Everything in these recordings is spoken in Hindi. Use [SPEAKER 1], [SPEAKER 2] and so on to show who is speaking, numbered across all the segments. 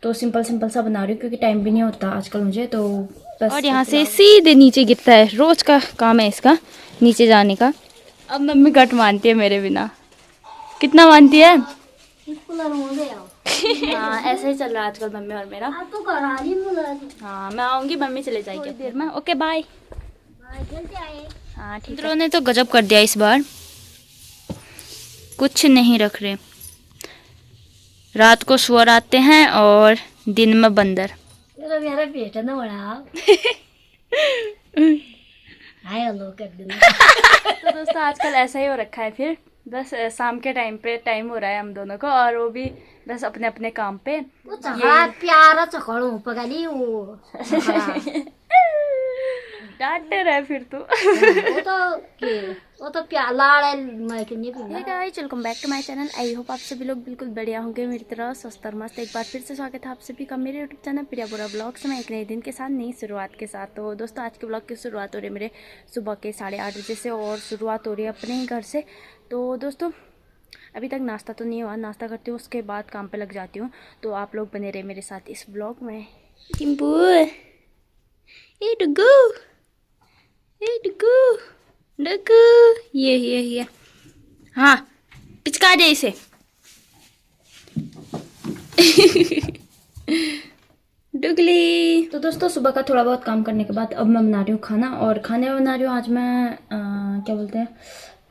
[SPEAKER 1] तो सिंपल सिंपल सा बना रही हूँ क्योंकि टाइम भी नहीं होता आजकल मुझे, तो बस।
[SPEAKER 2] और यहाँ से सीधे नीचे गिरता है, रोज का काम है इसका नीचे जाने का। अब मम्मी कट मानती है मेरे बिना। कितना मानती है? हाँ ऐसा ही चल रहा है आजकल मम्मी और मेरा। हाँ मैं आऊंगी, मम्मी चले जाएगी थोड़ी देर में। Okay bye. हाँ ठीक है। ने तो गजब कर दिया इस बार, कुछ नहीं रख रहे। रात को सुअर आते हैं और दिन में बंदर।
[SPEAKER 1] मेरा पेट है ना बड़ा। तो दोस्तों आजकल ऐसा ही हो रखा है। फिर बस शाम के टाइम पे टाइम हो रहा है हम दोनों को, और वो भी बस अपने अपने काम पे।
[SPEAKER 3] प्यारा चखड़ो पगली वो
[SPEAKER 2] डांटे रहे फिर तू।
[SPEAKER 3] वो तो लाड़ मैं कि नहीं पीना।
[SPEAKER 2] Hey guys, welcome back to my channel. I hope आप सभी लोग बिल्कुल बढ़िया होंगे मेरी तरह, स्वस्थ और मस्त। एक बार फिर से स्वागत है आप सभी का मेरे यूट्यूब चैनल प्रिया बुरा ब्लॉग्स में, एक नए दिन के साथ, नई शुरुआत के साथ। तो दोस्तों आज के ब्लॉग की शुरुआत हो रही है मेरे सुबह के 8:30 बजे से, और शुरुआत हो रही है अपने ही घर से। तो दोस्तों अभी तक नाश्ता तो नहीं हुआ, नाश्ता करती हूँ उसके बाद काम पे लग जाती हूँ। तो आप लोग बने रहे मेरे साथ इस ब्लॉग में। टिम्पू, ए डुगू, ए डुगू, डुगू, ये हाँ पिचका दे इसे। डुगली। तो दोस्तों सुबह का थोड़ा बहुत काम करने के बाद अब मैं बना रही हूँ खाना, और खाने में बना रही हूँ आज मैं क्या बोलते हैं,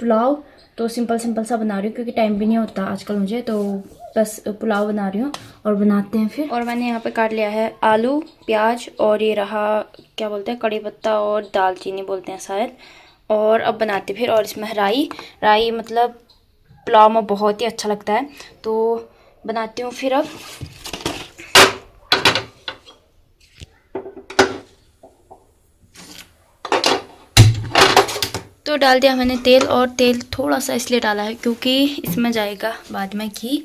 [SPEAKER 2] पुलाव। तो सिंपल सिंपल सा बना रही हूँ क्योंकि टाइम भी नहीं होता आजकल मुझे, तो बस पुलाव बना रही हूँ और बनाते हैं फिर। और मैंने यहाँ पे काट लिया है आलू, प्याज, और ये रहा क्या बोलते हैं, कड़ी पत्ता और दालचीनी बोलते हैं शायद। और अब बनाते फिर, और इसमें राई मतलब पुलाव में बहुत ही अच्छा लगता है, तो बनाती हूँ फिर अब। तो डाल दिया मैंने तेल, और तेल थोड़ा सा इसलिए डाला है क्योंकि इसमें जाएगा बाद में घी,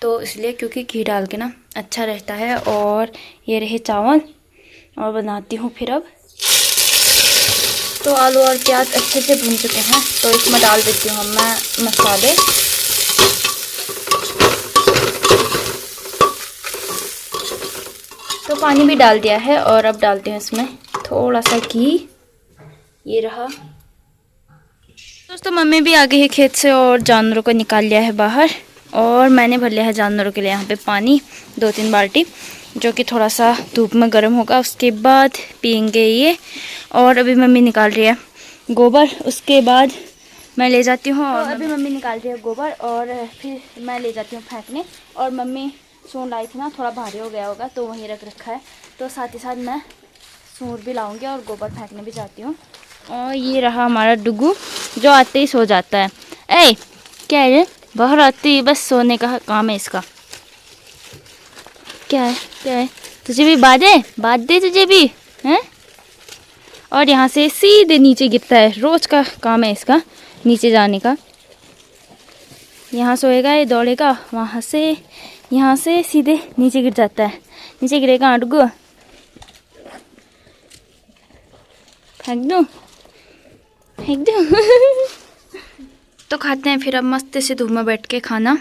[SPEAKER 2] तो इसलिए क्योंकि घी डाल के ना अच्छा रहता है। और ये रहे चावल, और बनाती हूँ फिर अब। तो आलू और प्याज अच्छे से भून चुके हैं, तो इसमें डाल देती हूँ मैं मसाले। तो पानी भी डाल दिया है, और अब डालते हैं इसमें थोड़ा सा घी। ये रहा। दोस्तों मम्मी भी आ गई है खेत से, और जानवरों को निकाल लिया है बाहर, और मैंने भर लिया है जानवरों के लिए यहाँ पे पानी 2-3 बाल्टी, जो कि थोड़ा सा धूप में गर्म होगा, उसके बाद पियेंगे ये। और अभी मम्मी निकाल रही है गोबर, उसके बाद मैं ले जाती हूँ। और अभी मम्मी निकाल रही है गोबर, और फिर मैं ले जाती हूँ फेंकने। और मम्मी सूंड लाई थी ना, थोड़ा भारी हो गया होगा तो वहीं रख रखा है, तो साथ ही साथ मैं सूंड भी लाऊंगी और गोबर फेंकने भी जाती हूँ। और ये रहा हमारा डुगू, जो आते ही सो जाता है। ए क्या है, बाहर आते ही बस सोने का काम है इसका। क्या है तुझे भी बात दे तुझे भी हैं। और यहाँ से सीधे नीचे गिरता है, रोज का काम है इसका नीचे जाने का। यहाँ सोएगा, ये दौड़ेगा, वहाँ से यहाँ से सीधे नीचे गिर जाता है। नीचे गिरेगा डुगू, फेंक दूँ। तो खाते हैं फिर अब मस्त से धूप में बैठ के खाना।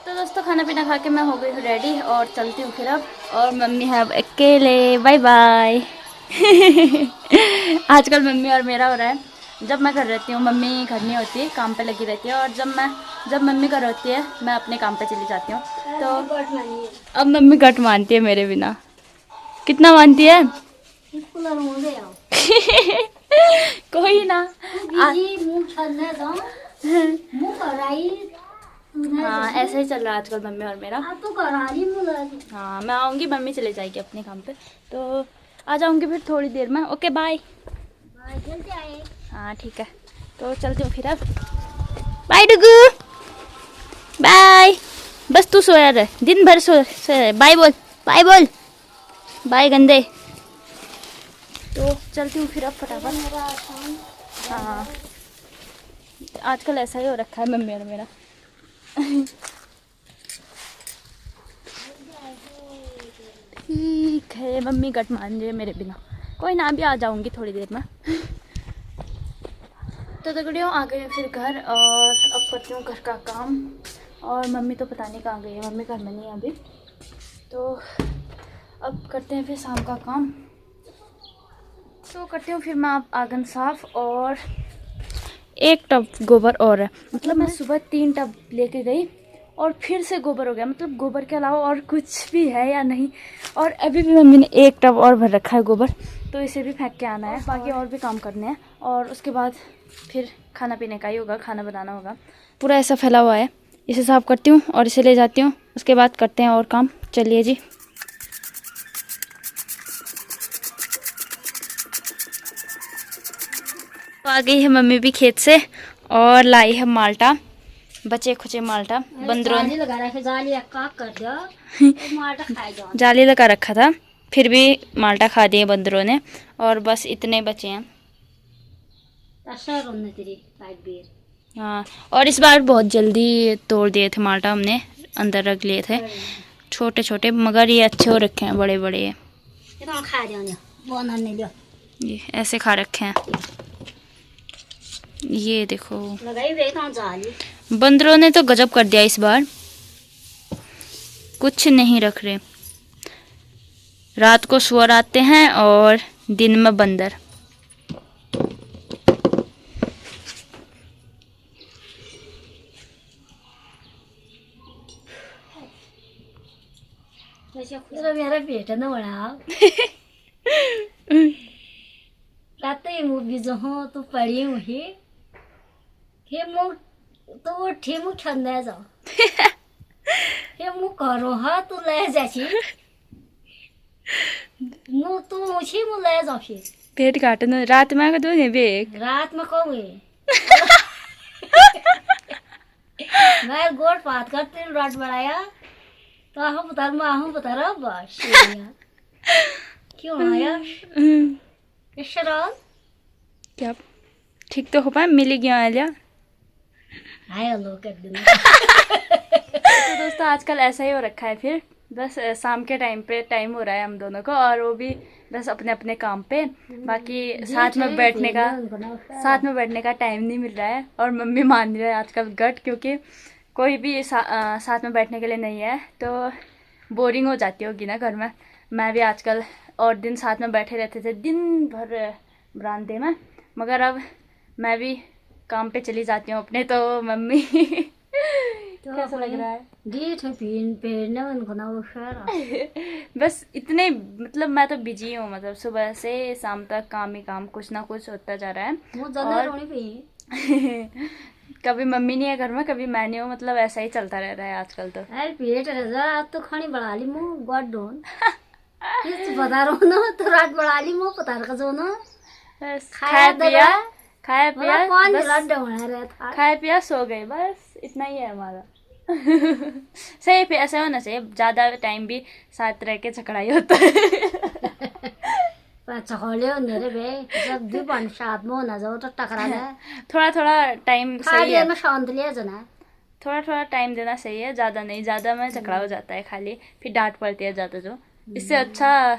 [SPEAKER 2] तो दोस्तों खाना पीना खा के मैं हो गई हूँ रेडी, और चलती हूँ फिर अब। और मम्मी है अब अकेले, बाय बाय। आजकल मम्मी और मेरा हो रहा है। जब मैं घर रहती हूँ मम्मी घर नहीं होती, काम पे लगी रहती है, और जब मम्मी घर होती है मैं अपने काम पे चली जाती हूँ। तो अब मम्मी कट मानती है मेरे बिना। कितना मानती है? कोई ना। हाँ ऐसा ही चल रहा है आजकल मम्मी और मेरा। हाँ मैं आऊँगी, मम्मी चले जाएगी अपने काम पे, तो आ जाऊँगी फिर थोड़ी देर में। Okay bye. हाँ ठीक है, तो चलती हूँ फिर अब। Bye Dugu, bye. बस तू सोया रहे, दिन भर सो बाय बोल, बाय बोल, बाय गंदे। तो चलती हूँ फिर अब फटाफट। हाँ आजकल ऐसा ही हो रखा है मम्मी और मेरा। ठीक है, मम्मी कट मान रही है मेरे बिना। कोई ना, भी आ जाऊंगी थोड़ी देर में। तो दगड़ियों आ गए फिर घर, और अब करती हूँ घर का काम।
[SPEAKER 1] और मम्मी तो पता नहीं कहाँ गई है, मम्मी घर में नहीं है अभी। तो अब करते हैं फिर शाम का काम। तो करती हूँ फिर मैं आंगन साफ, और एक टब गोबर और है। मतलब मैं सुबह 3 टब लेके गई और फिर से गोबर हो गया। मतलब गोबर के अलावा और कुछ भी है या नहीं। और अभी भी मम्मी ने एक टब और भर रखा है गोबर, तो इसे भी फेंक के आना है। बाकी और भी काम करने हैं, और उसके बाद फिर खाना पीने का ही होगा, खाना बनाना होगा। पूरा ऐसा फैला हुआ है, इसे साफ करती हूँ और इसे ले जाती हूँ, उसके बाद करते हैं और काम। चलिए जी। तो आ गई है मम्मी भी खेत से और लाई है माल्टा, बचे खुचे माल्टा। बंदरों ने
[SPEAKER 3] लगा रखा, जाली का कर दो, माल्टा खाए जाओ।
[SPEAKER 1] जाली लगा रखा था, फिर भी माल्टा खा दिए बंदरों ने, और बस इतने बचे हैं।
[SPEAKER 3] तेरी बेर।
[SPEAKER 1] हाँ, और इस बार बहुत जल्दी तोड़ दिए थे माल्टा, हमने अंदर रख लिए थे छोटे छोटे, मगर ये अच्छे हो रखे हैं, बड़े बड़े हैं।
[SPEAKER 3] ये तो खा जाओ, बोना नहीं लो।
[SPEAKER 1] ये ऐसे खा रखे हैं, ये देखो।
[SPEAKER 3] लगाई देखा जाली।
[SPEAKER 1] बंदरों ने तो गजब कर दिया इस बार, कुछ नहीं रख रहे। रात को सुअर आते हैं और दिन में बंदर।
[SPEAKER 3] मेरा बेटा ना बड़ा रात मूवी जो हो तो पड़ी हुई हेमू, तो वो ठेमू ठंडा जाओ हेमू करो हा तो ले जाची मु तो मुझे मु ले जाओ फिर
[SPEAKER 1] पेट काटना रात में का दो ने बेग
[SPEAKER 3] रात में कौवे मैं गोड़ पात करते रात बढ़ाया तो हम बता रहा बस क्यों आया शराब
[SPEAKER 1] क्या ठीक तो हो पाए, मिली गया आलिया।
[SPEAKER 3] आया लोग कर देना।
[SPEAKER 1] तो दोस्तों आजकल ऐसा ही हो रखा है, फिर बस शाम के टाइम पे टाइम हो रहा है हम दोनों को, और वो भी बस अपने अपने काम पे। बाकी साथ में बैठने का टाइम नहीं मिल रहा है, और मम्मी मान रही है आजकल गट, क्योंकि कोई भी साथ में बैठने के लिए नहीं है, तो बोरिंग हो जाती होगी ना घर में। मैं भी आजकल और दिन साथ में बैठे रहते थे दिन भर बरामदे में, मगर अब मैं भी काम पे चली जाती हूँ अपने, तो मम्मी
[SPEAKER 3] तो
[SPEAKER 1] कैसा लग रहा है? बस इतने, मतलब मैं तो बिजी हूँ, मतलब सुबह से शाम तक काम ही काम, कुछ ना कुछ होता जा रहा है। और कभी मम्मी नहीं है घर में, कभी मैं नहीं हूँ, मतलब ऐसा ही चलता रह रहा है आजकल। तो
[SPEAKER 3] पेट आज तो खानी बढ़ा ली मुँह गॉड डोन बता रहा ना, तो रात बढ़ा ली मुँह पता रखा जो ना
[SPEAKER 1] खाया पिया
[SPEAKER 3] कौन
[SPEAKER 1] बस, खाया पिया सो गए, बस इतना ही है हमारा। सही पे ऐसा होना चाहिए, ज्यादा टाइम भी साथ रह के झगड़ाई होता है।
[SPEAKER 3] चखोले होने रे बे, जब भी बन साथ में होना जाओ तो टकरा है।
[SPEAKER 1] थोड़ा थोड़ा टाइम सही है,
[SPEAKER 3] में शांत लिया जना,
[SPEAKER 1] थोड़ा थोड़ा टाइम देना सही है, ज्यादा नहीं। ज्यादा में झगड़ा हो जाता है खाली, फिर डांट पड़ती है ज्यादा, जो इससे अच्छा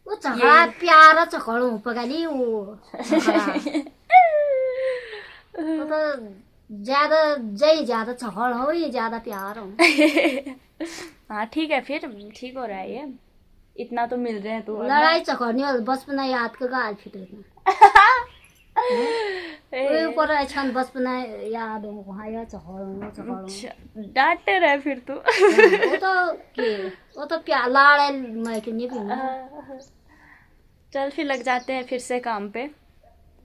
[SPEAKER 3] वो झगड़ा प्यारा चखड़ो पकाली वो तो ज्यादा चखड़ हो, ये ज्यादा प्यार हो।
[SPEAKER 1] हाँ ठीक है, फिर ठीक हो रहा है ये, इतना तो मिल रहे हैं। तो
[SPEAKER 3] लड़ाई चखड़नी हो बचपना याद कर गाल फिटना ऊपर अच्छा बचपना याद हो वहाँ या चखड़ो
[SPEAKER 1] डांटे रहे फिर तो।
[SPEAKER 3] वो तो प्यार लाड़ मैं कि नहीं।
[SPEAKER 1] चल फिर लग जाते हैं फिर से काम पे।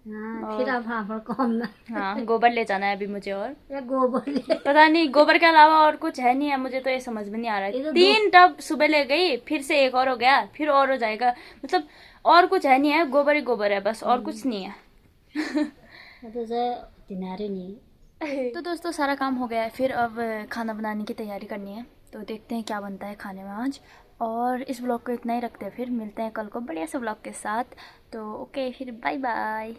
[SPEAKER 3] फिर अब हाँ कौन ना।
[SPEAKER 1] हाँ गोबर ले जाना है अभी मुझे, और
[SPEAKER 3] गोबर
[SPEAKER 1] पता नहीं गोबर के अलावा और कुछ है नहीं है, मुझे तो ये समझ में नहीं आ रहा है। 3 टब सुबह ले गई, फिर से एक और हो गया, फिर और हो जाएगा, मतलब और कुछ है नहीं है, गोबर ही गोबर है बस, और कुछ नहीं है। तो दोस्तों सारा काम हो गया है, फिर अब खाना बनाने की तैयारी करनी है, तो देखते हैं क्या बनता है खाने में आज। और इस ब्लॉग को इतना ही रखते हैं, फिर मिलते हैं कल को बढ़िया से ब्लॉग के साथ। तो ओके, फिर बाय बाय।